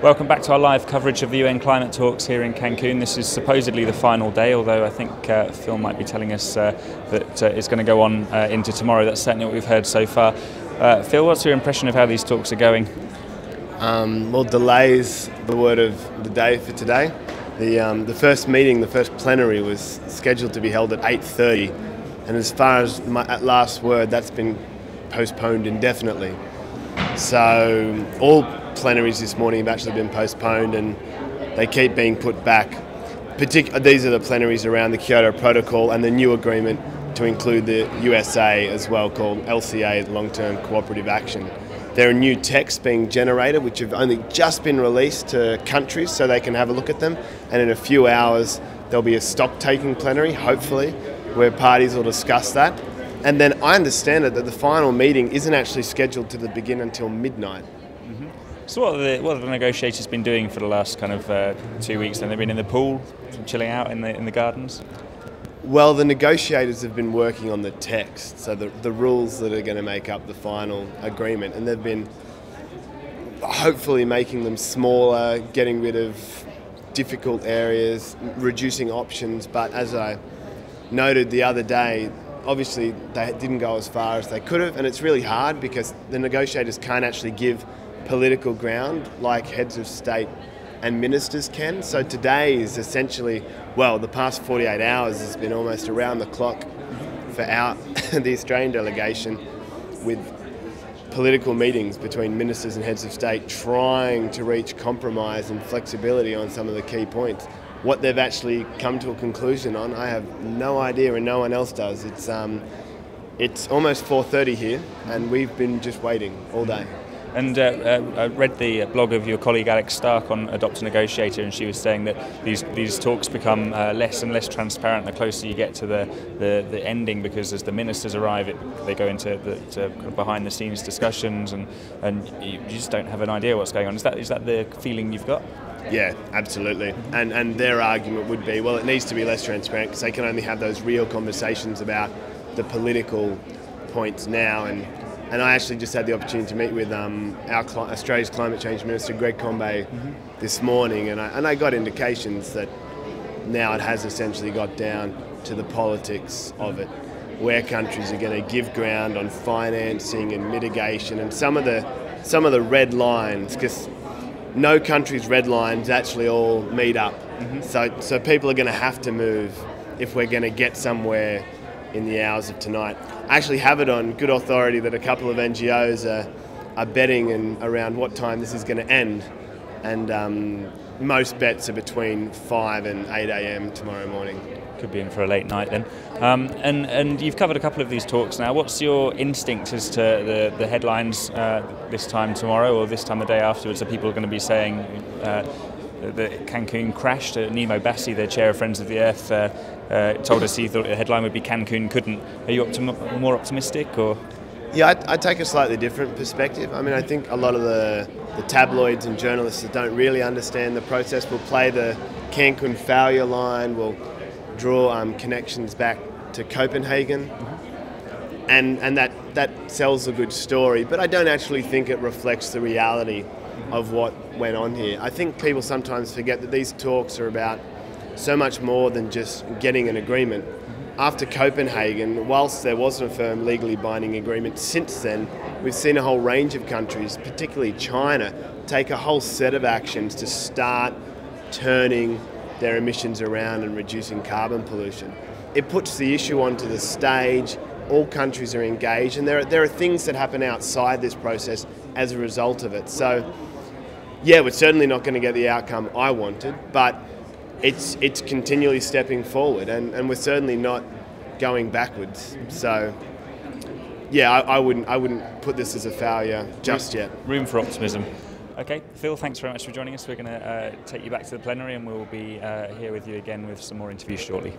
Welcome back to our live coverage of the UN Climate Talks here in Cancun. This is supposedly the final day, although I think Phil might be telling us that it's going to go on into tomorrow. That's certainly what we've heard so far. Phil, what's your impression of how these talks are going? Well, delay is the word of the day for today. The first meeting, the first plenary, was scheduled to be held at 8:30, and as far as at last word, that's been postponed indefinitely. So all plenaries this morning have actually been postponed, and they keep being put back. These are the plenaries around the Kyoto Protocol and the new agreement to include the USA as well, called LCA, Long-Term Cooperative Action. There are new texts being generated which have only just been released to countries so they can have a look at them, and in a few hours there'll be a stock-taking plenary, hopefully, where parties will discuss that. And then I understand that the final meeting isn't actually scheduled to begin until midnight. So what have the negotiators been doing for the last kind of 2 weeks? Then they've been in the pool, chilling out in the gardens? Well, the negotiators have been working on the text, so the rules that are going to make up the final agreement, and they've been hopefully making them smaller, getting rid of difficult areas, reducing options. But as I noted the other day, obviously they didn't go as far as they could have, and it's really hard because the negotiators can't actually give political ground like heads of state and ministers can. So today is essentially, well, the past 48 hours has been almost around the clock for the Australian delegation, with political meetings between ministers and heads of state trying to reach compromise and flexibility on some of the key points. What they've actually come to a conclusion on, I have no idea, and no one else does. It's almost 4:30 here, and we've been just waiting all day. And I read the blog of your colleague Alex Stark on Adopt a Negotiator, and she was saying that these talks become less and less transparent the closer you get to the ending, because as the ministers arrive, they go into the kind of behind the scenes discussions, and you just don't have an idea what's going on. Is that the feeling you've got? Yeah, absolutely. And their argument would be, well, it needs to be less transparent because they can only have those real conversations about the points now. And I actually just had the opportunity to meet with Australia's Climate Change Minister, Greg Combet, this morning, and I got indications that now it has essentially got down to the politics of it, where countries are going to give ground on financing and mitigation, and some of the red lines, because no country's red lines actually all meet up. So people are going to have to move if we're going to get somewhere in the hours of tonight. I actually have it on good authority that a couple of NGOs are betting around what time this is going to end, and most bets are between 5 and 8 a.m. tomorrow morning. Could be in for a late night then. And you've covered a couple of these talks now. What's your instinct as to the headlines this time tomorrow or this time the day afterwards? Are people going to be saying that Cancun crashed? Nemo Bassi, the chair of Friends of the Earth, told us he thought the headline would be Cancun couldn't. Are you more optimistic, or? Yeah, I take a slightly different perspective. I mean, I think a lot of the tabloids and journalists that don't really understand the process will play the Cancun failure line, will draw connections back to Copenhagen, and that sells a good story. But I don't actually think it reflects the reality of what went on here. I think people sometimes forget that these talks are about so much more than just getting an agreement. After Copenhagen, whilst there wasn't a firm legally binding agreement, since then we've seen a whole range of countries, particularly China, take a whole set of actions to start turning their emissions around and reducing carbon pollution. It puts the issue onto the stage. All countries are engaged, and there are things that happen outside this process as a result of it. So yeah, we're certainly not going to get the outcome I wanted, but it's continually stepping forward, and we're certainly not going backwards. So yeah, I wouldn't put this as a failure just yet. Room for optimism. Okay, Phil, thanks very much for joining us. We're going to take you back to the plenary, and we'll be here with you again with some more interviews shortly.